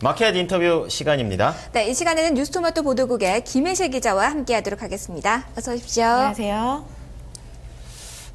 마켓 인터뷰 시간입니다. 네, 이 시간에는 뉴스토마토 보도국의 김혜실 기자와 함께하도록 하겠습니다. 어서 오십시오. 안녕하세요.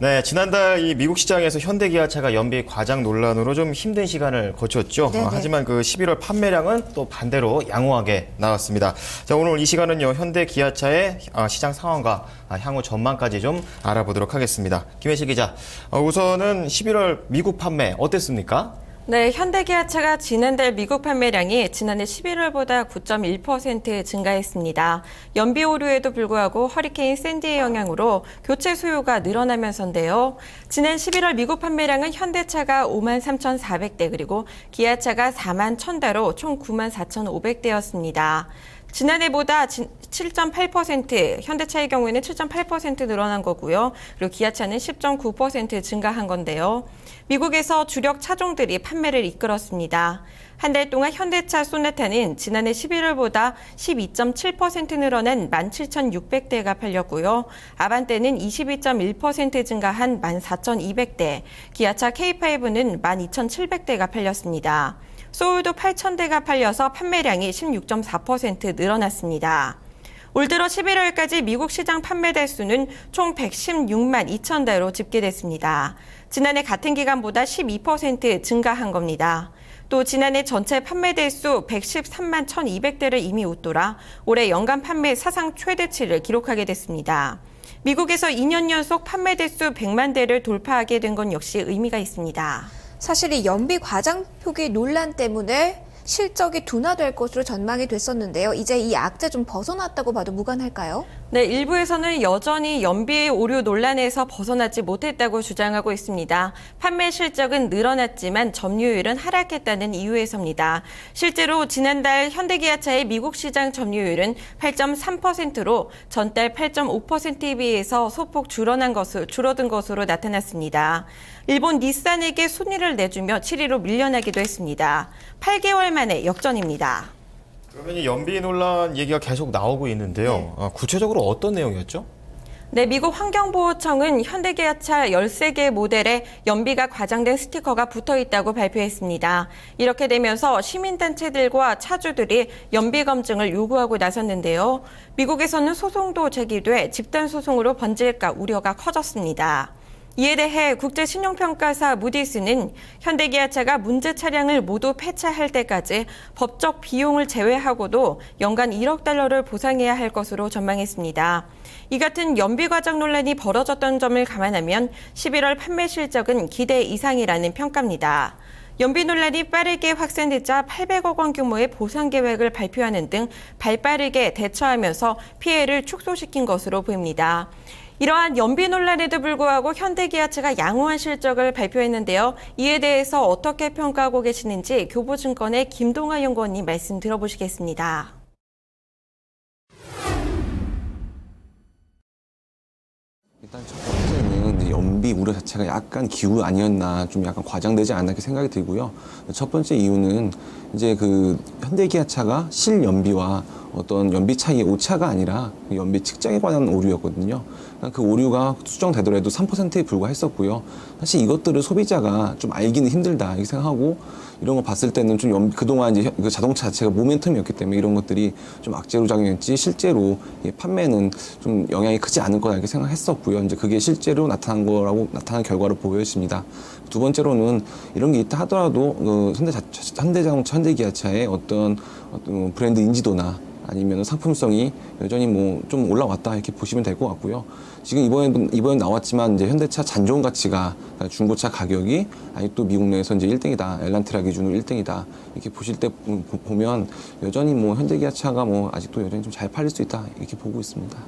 네, 지난달 이 미국 시장에서 현대기아차가 연비 과장 논란으로 좀 힘든 시간을 거쳤죠. 하지만 그 11월 판매량은 또 반대로 양호하게 나왔습니다. 자, 오늘 이 시간은요, 현대기아차의 시장 상황과 향후 전망까지 좀 알아보도록 하겠습니다. 김혜실 기자, 우선은 11월 미국 판매 어땠습니까? 네, 현대기아차가 지난달 미국 판매량이 지난해 11월보다 9.1% 증가했습니다. 연비 오류에도 불구하고 허리케인 샌디의 영향으로 교체 수요가 늘어나면서인데요. 지난 11월 미국 판매량은 현대차가 53,400대 그리고 기아차가 41,000대로 총 94,500대였습니다. 지난해보다 7.8%, 현대차의 경우에는 7.8% 늘어난 거고요. 그리고 기아차는 10.9% 증가한 건데요. 미국에서 주력 차종들이 판매를 이끌었습니다. 한 달 동안 현대차 소나타는 지난해 11월보다 12.7% 늘어난 17,600대가 팔렸고요. 아반떼는 22.1% 증가한 14,200대, 기아차 K5는 12,700대가 팔렸습니다. 소울도 8,000대가 팔려서 판매량이 16.4% 늘어났습니다. 올 들어 11월까지 미국 시장 판매 대수는 총 116만 2천 대로 집계됐습니다. 지난해 같은 기간보다 12% 증가한 겁니다. 또 지난해 전체 판매 대수 113만 1,200대를 이미 웃돌아 올해 연간 판매 사상 최대치를 기록하게 됐습니다. 미국에서 2년 연속 판매 대수 100만 대를 돌파하게 된 건 역시 의미가 있습니다. 사실 이 연비 과장 표기 논란 때문에 실적이 둔화될 것으로 전망이 됐었는데요. 이제 이 악재 좀 벗어났다고 봐도 무관할까요? 네, 일부에서는 여전히 연비 오류 논란에서 벗어나지 못했다고 주장하고 있습니다. 판매 실적은 늘어났지만 점유율은 하락했다는 이유에서입니다. 실제로 지난달 현대기아차의 미국 시장 점유율은 8.3%로 전달 8.5%에 비해서 소폭 줄어든 것으로 나타났습니다. 일본 닛산에게 순위를 내주며 7위로 밀려나기도 했습니다. 8개월 만에 역전입니다. 그러면 이 연비 논란 얘기가 계속 나오고 있는데요. 구체적으로 어떤 내용이었죠? 네, 미국 환경보호청은 현대기아차 13개 모델에 연비가 과장된 스티커가 붙어 있다고 발표했습니다. 이렇게 되면서 시민단체들과 차주들이 연비 검증을 요구하고 나섰는데요. 미국에서는 소송도 제기돼 집단 소송으로 번질까 우려가 커졌습니다. 이에 대해 국제신용평가사 무디스는 현대기아차가 문제 차량을 모두 폐차할 때까지 법적 비용을 제외하고도 연간 1억 달러를 보상해야 할 것으로 전망했습니다. 이 같은 연비 과장 논란이 벌어졌던 점을 감안하면 11월 판매 실적은 기대 이상이라는 평가입니다. 연비 논란이 빠르게 확산되자 800억 원 규모의 보상 계획을 발표하는 등 발빠르게 대처하면서 피해를 축소시킨 것으로 보입니다. 이러한 연비 논란에도 불구하고 현대기아차가 양호한 실적을 발표했는데요. 이에 대해서 어떻게 평가하고 계시는지 교보증권의 김동아 연구원님 말씀 들어보시겠습니다. 일단 첫 번째는 이제 연비 우려 자체가 약간 기우 아니었나, 좀 약간 과장되지 않나 이렇게 생각이 들고요. 첫 번째 이유는 이제 그 현대기아차가 실연비와 어떤 연비 차이의 오차가 아니라 연비 측정에 관한 오류였거든요. 그 오류가 수정되더라도 3%에 불과했었고요. 사실 이것들을 소비자가 좀 알기는 힘들다 이렇게 생각하고, 이런 거 봤을 때는 좀 그동안 이제 그 자동차 자체가 모멘텀이었기 때문에 이런 것들이 좀 악재로 작용했지, 실제로 판매는 좀 영향이 크지 않을 거다 이렇게 생각했었고요. 이제 그게 실제로 나타난 결과로 보여집니다. 두 번째로는 이런 게 있다 하더라도 그 현대자동차, 현대기아차의 어떤 브랜드 인지도나 아니면 상품성이 여전히 뭐 좀 올라왔다 이렇게 보시면 될 것 같고요. 지금 이번에 나왔지만 이제 현대차 잔존 가치가, 중고차 가격이 아직도 미국 내에서 이제 1등이다, 엘란트라 기준으로 1등이다 이렇게 보실 때 보면 여전히 뭐 현대기아차가 뭐 아직도 여전히 좀 잘 팔릴 수 있다 이렇게 보고 있습니다.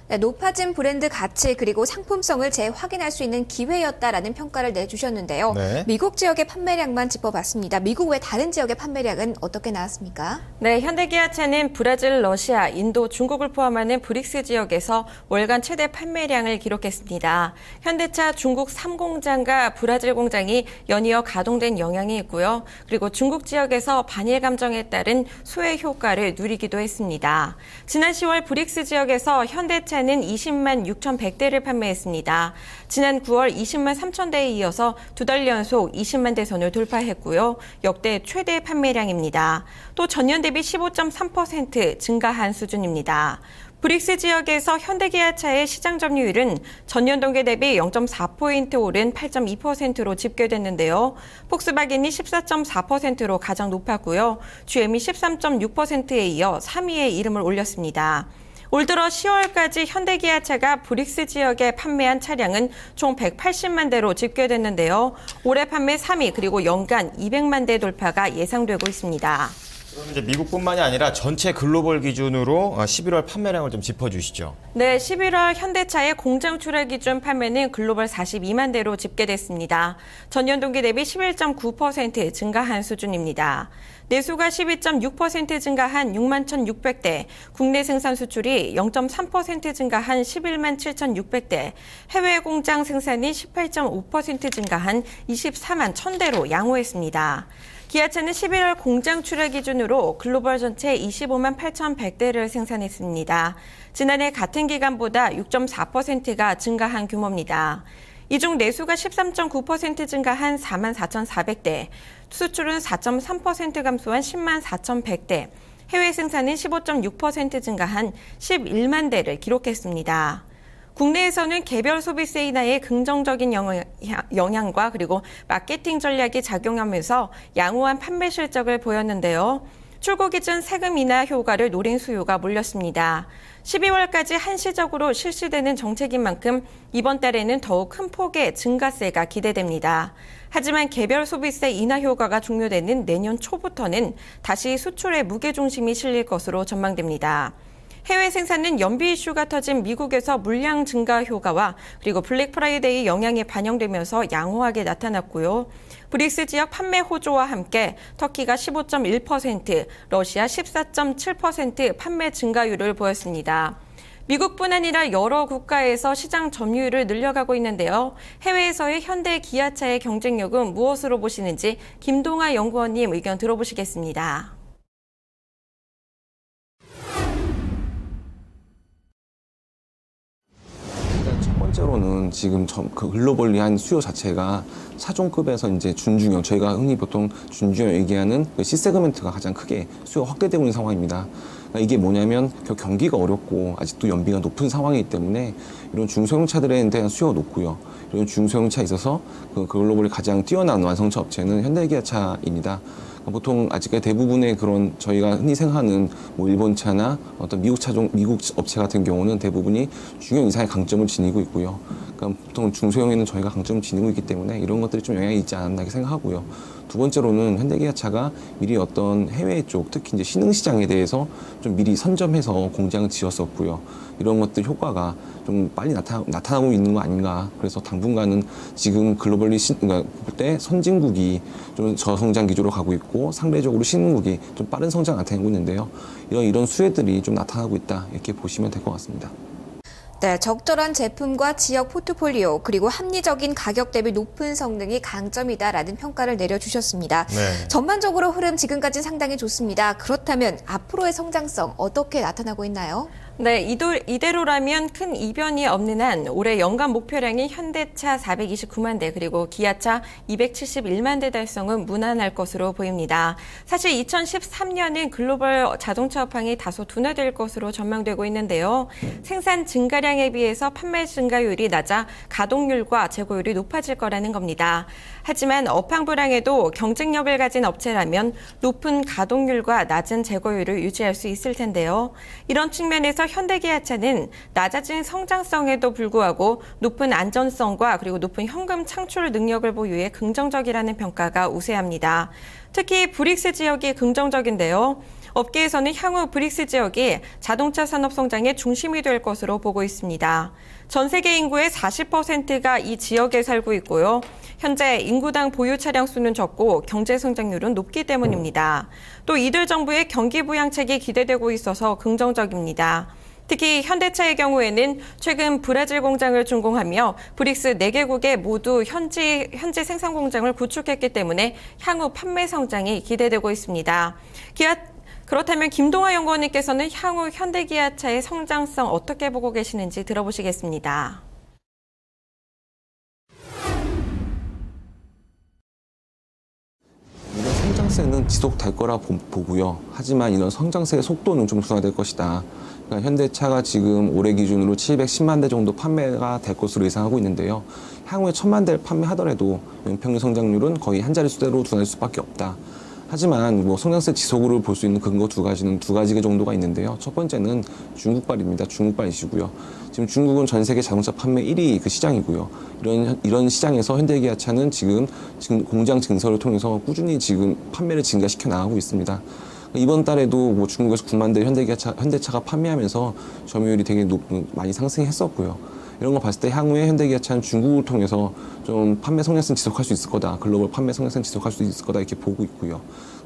네, 높아진 브랜드 가치 그리고 상품성을 재확인할 수 있는 기회였다라는 평가를 내주셨는데요. 네. 미국 지역의 판매량만 짚어봤습니다. 미국 외 다른 지역의 판매량은 어떻게 나왔습니까? 네, 현대기아차는 브라질, 러시아, 인도, 중국을 포함하는 브릭스 지역에서 월간 최대 판매량을 기록했습니다. 현대차 중국 3공장과 브라질 공장이 연이어 가동된 영향이 있고요. 그리고 중국 지역에서 반일 감정에 따른 수혜 효과를 누리기도 했습니다. 지난 10월 브릭스 지역에서 현대차 기아차는 20만 6,100대를 판매했습니다. 지난 9월 20만 3,000대에 이어서 두 달 연속 20만 대 선을 돌파했고요. 역대 최대 판매량입니다. 또 전년 대비 15.3% 증가한 수준입니다. 브릭스 지역에서 현대기아차의 시장 점유율은 전년 동기 대비 0.4포인트 오른 8.2%로 집계됐는데요. 폭스바겐이 14.4%로 가장 높았고요. GM이 13.6%에 이어 3위에 이름을 올렸습니다. 올 들어 10월까지 현대기아차가 브릭스 지역에 판매한 차량은 총 180만 대로 집계됐는데요. 올해 판매 3위 그리고 연간 200만 대 돌파가 예상되고 있습니다. 그럼 이제 미국뿐만이 아니라 전체 글로벌 기준으로 11월 판매량을 좀 짚어주시죠. 네, 11월 현대차의 공장 출하 기준 판매는 글로벌 42만 대로 집계됐습니다. 전년 동기 대비 11.9% 증가한 수준입니다. 내수가 12.6% 증가한 6만 1,600대, 국내 생산 수출이 0.3% 증가한 11만 7,600대, 해외 공장 생산이 18.5% 증가한 24만 1,000대로 양호했습니다. 기아차는 11월 공장 출하 기준으로 글로벌 전체 25만 8,100대를 생산했습니다. 지난해 같은 기간보다 6.4%가 증가한 규모입니다. 이 중 내수가 13.9% 증가한 4만 4,400대, 수출은 4.3% 감소한 10만 4,100대, 해외 생산은 15.6% 증가한 11만 대를 기록했습니다. 국내에서는 개별 소비세 인하의 긍정적인 영향과 그리고 마케팅 전략이 작용하면서 양호한 판매 실적을 보였는데요. 출고 기준 세금 인하 효과를 노린 수요가 몰렸습니다. 12월까지 한시적으로 실시되는 정책인 만큼 이번 달에는 더욱 큰 폭의 증가세가 기대됩니다. 하지만 개별 소비세 인하 효과가 종료되는 내년 초부터는 다시 수출에 무게중심이 실릴 것으로 전망됩니다. 해외 생산은 연비 이슈가 터진 미국에서 물량 증가 효과와 그리고 블랙 프라이데이 영향이 반영되면서 양호하게 나타났고요. 브릭스 지역 판매 호조와 함께 터키가 15.1%, 러시아 14.7% 판매 증가율을 보였습니다. 미국뿐 아니라 여러 국가에서 시장 점유율을 늘려가고 있는데요. 해외에서의 현대 기아차의 경쟁력은 무엇으로 보시는지 김동아 연구원님 의견 들어보시겠습니다. 첫 번째로는 지금 글로벌리한 수요 자체가 차종급에서 이제 준중형, 저희가 흔히 보통 준중형 얘기하는 그 C세그멘트가 가장 크게 수요가 확대되고 있는 상황입니다. 그러니까 이게 뭐냐면 경기가 어렵고 아직도 연비가 높은 상황이기 때문에 이런 중소형차들에 대한 수요가 높고요. 이런 중소형차에 있어서 그 글로벌리 가장 뛰어난 완성차 업체는 현대기아차입니다. 보통 아직까지 대부분의 그런 저희가 흔히 생각하는 뭐 일본차나 어떤 미국 업체 같은 경우는 대부분이 중형 이상의 강점을 지니고 있고요. 그러니까 보통 중소형에는 저희가 강점을 지니고 있기 때문에 이런 것들이 좀 영향이 있지 않았나 이렇게 생각하고요. 두 번째로는 현대기아차가 미리 어떤 해외 쪽, 특히 이제 신흥시장에 대해서 좀 미리 선점해서 공장을 지었었고요. 이런 것들 효과가 좀 빨리 나타나고 있는 거 아닌가. 그래서 당분간은 지금 글로벌리 그러니까 볼 때 선진국이 좀 저성장 기조로 가고 있고 상대적으로 신흥국이 좀 빠른 성장 나타내고 있는데요. 이런 수혜들이 좀 나타나고 있다. 이렇게 보시면 될 것 같습니다. 네, 적절한 제품과 지역 포트폴리오 그리고 합리적인 가격 대비 높은 성능이 강점이다라는 평가를 내려주셨습니다. 네. 전반적으로 흐름 지금까지 상당히 좋습니다. 그렇다면 앞으로의 성장성 어떻게 나타나고 있나요? 네, 이대로라면 큰 이변이 없는 한 올해 연간 목표량인 현대차 429만 대 그리고 기아차 271만 대 달성은 무난할 것으로 보입니다. 사실 2013년은 글로벌 자동차 업황이 다소 둔화될 것으로 전망되고 있는데요. 생산 증가량에 비해서 판매 증가율이 낮아 가동률과 재고율이 높아질 거라는 겁니다. 하지만 업황 불황에도 경쟁력을 가진 업체라면 높은 가동률과 낮은 재고율을 유지할 수 있을 텐데요. 이런 측면에서 현대기아차는 낮아진 성장성에도 불구하고 높은 안전성과 그리고 높은 현금 창출 능력을 보유해 긍정적이라는 평가가 우세합니다. 특히 브릭스 지역이 긍정적인데요. 업계에서는 향후 브릭스 지역이 자동차 산업 성장의 중심이 될 것으로 보고 있습니다. 전 세계 인구의 40%가 이 지역에 살고 있고요. 현재 인구당 보유 차량 수는 적고 경제 성장률은 높기 때문입니다. 또 이들 정부의 경기 부양책이 기대되고 있어서 긍정적입니다. 특히 현대차의 경우에는 최근 브라질 공장을 준공하며 브릭스 4개국에 모두 현지 생산 공장을 구축했기 때문에 향후 판매 성장이 기대되고 있습니다. 그렇다면 김동하 연구원님께서는 향후 현대기아차의 성장성 어떻게 보고 계시는지 들어보시겠습니다. 이런 성장세는 지속될 거라 보고요. 하지만 이런 성장세의 속도는 좀 둔화될 것이다. 그러니까 현대차가 지금 올해 기준으로 710만 대 정도 판매가 될 것으로 예상하고 있는데요. 향후에 1000만 대를 판매하더라도 연평균 성장률은 거의 한 자릿수대로 둔화될 수밖에 없다. 하지만 뭐 성장세 지속으로 볼 수 있는 근거 두 가지 정도가 있는데요. 첫 번째는 중국발입니다. 중국발 이슈고요. 지금 중국은 전 세계 자동차 판매 1위 그 시장이고요. 이런 시장에서 현대기아차는 지금 공장 증설을 통해서 꾸준히 지금 판매를 증가시켜 나가고 있습니다. 이번 달에도 뭐 중국에서 9만 대 현대차가 판매하면서 점유율이 되게 많이 상승했었고요. 이런 거 봤을 때 향후에 현대기아차는 중국을 통해서 좀 판매 성장성 지속할 수 있을 거다. 글로벌 판매 성장성 지속할 수 있을 거다. 이렇게 보고 있고요.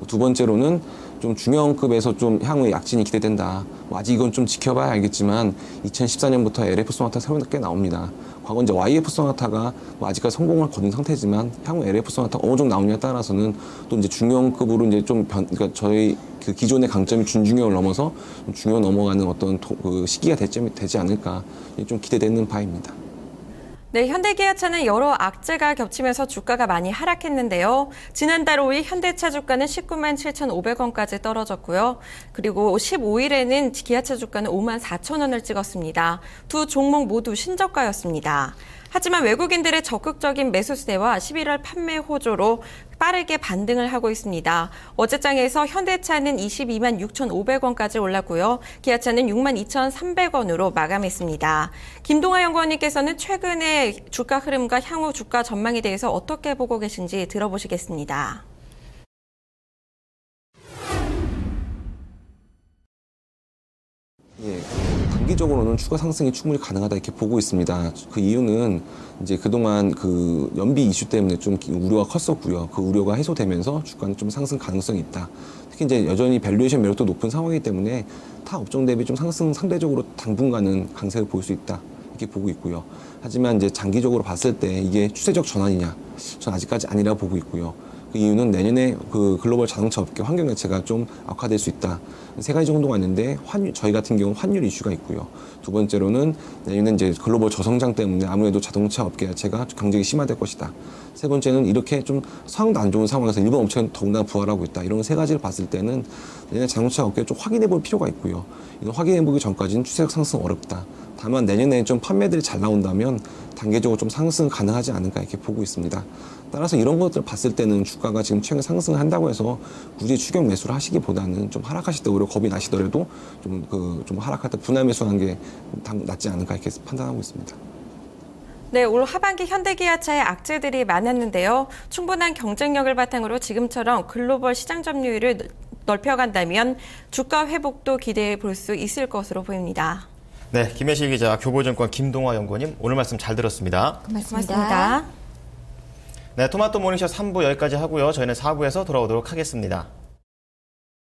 두 번째로는 좀 중형급에서 좀 향후에 약진이 기대된다. 뭐 아직 이건 좀 지켜봐야 알겠지만 2014년부터 LF 소나타 새롭게 나옵니다. 과거 이제 YF 소나타가 뭐 아직까지 성공을 거둔 상태지만 향후 LF 소나타 어느 정도 나오냐에 따라서는 또 이제 중형급으로 이제 그러니까 저희 그 기존의 강점이 준중형을 넘어서 중형 넘어가는 어떤 그 시기가 되지 않을까 좀 기대되는 바입니다. 네, 현대기아차는 여러 악재가 겹치면서 주가가 많이 하락했는데요. 지난달 5일 현대차 주가는 19만 7,500원까지 떨어졌고요. 그리고 15일에는 기아차 주가는 5만 4천 원을 찍었습니다. 두 종목 모두 신저가였습니다. 하지만 외국인들의 적극적인 매수세와 11월 판매 호조로 빠르게 반등을 하고 있습니다. 어제장에서 현대차는 22만 6,500원까지 올랐고요. 기아차는 6만 2,300원으로 마감했습니다. 김동하 연구원님께서는 최근의 주가 흐름과 향후 주가 전망에 대해서 어떻게 보고 계신지 들어보시겠습니다. 예, 단기적으로는 추가 상승이 충분히 가능하다 이렇게 보고 있습니다. 그 이유는 이제 그동안 그 연비 이슈 때문에 좀 우려가 컸었고요. 그 우려가 해소되면서 주가는 좀 상승 가능성이 있다. 특히 이제 여전히 밸류에이션 매력도 높은 상황이기 때문에 타 업종 대비 좀 상대적으로 당분간은 강세를 볼 수 있다. 이렇게 보고 있고요. 하지만 이제 장기적으로 봤을 때 이게 추세적 전환이냐? 저는 아직까지 아니라 보고 있고요. 그 이유는 내년에 그 글로벌 자동차 업계 환경 자체가 좀 악화될 수 있다. 세 가지 정도가 있는데 저희 같은 경우는 환율 이슈가 있고요. 두 번째로는 내년에 이제 글로벌 저성장 때문에 아무래도 자동차 업계 자체가 경쟁이 심화될 것이다. 세 번째는 이렇게 좀 상황도 안 좋은 상황에서 일본 업체는 더군다나 부활하고 있다. 이런 세 가지를 봤을 때는 내년에 자동차 업계를 좀 확인해 볼 필요가 있고요. 이건 확인해 보기 전까지는 추세적 상승 어렵다. 다만 내년에 좀 판매들이 잘 나온다면 단계적으로 좀 상승 가능하지 않을까 이렇게 보고 있습니다. 따라서 이런 것들을 봤을 때는 주가가 지금 최근에 상승을 한다고 해서 굳이 추격 매수를 하시기보다는 좀 하락하실 때 오히려 겁이 나시더라도 좀 하락할 때 분할 매수하는 게 낫지 않을까 이렇게 판단하고 있습니다. 네, 올 하반기 현대기아차의 악재들이 많았는데요. 충분한 경쟁력을 바탕으로 지금처럼 글로벌 시장 점유율을 넓혀간다면 주가 회복도 기대해 볼 수 있을 것으로 보입니다. 네, 김혜실 기자, 교보증권 김동화 연구원님 오늘 말씀 잘 들었습니다. 고맙습니다. 네, 토마토 모닝쇼 3부 여기까지 하고요. 저희는 4부에서 돌아오도록 하겠습니다.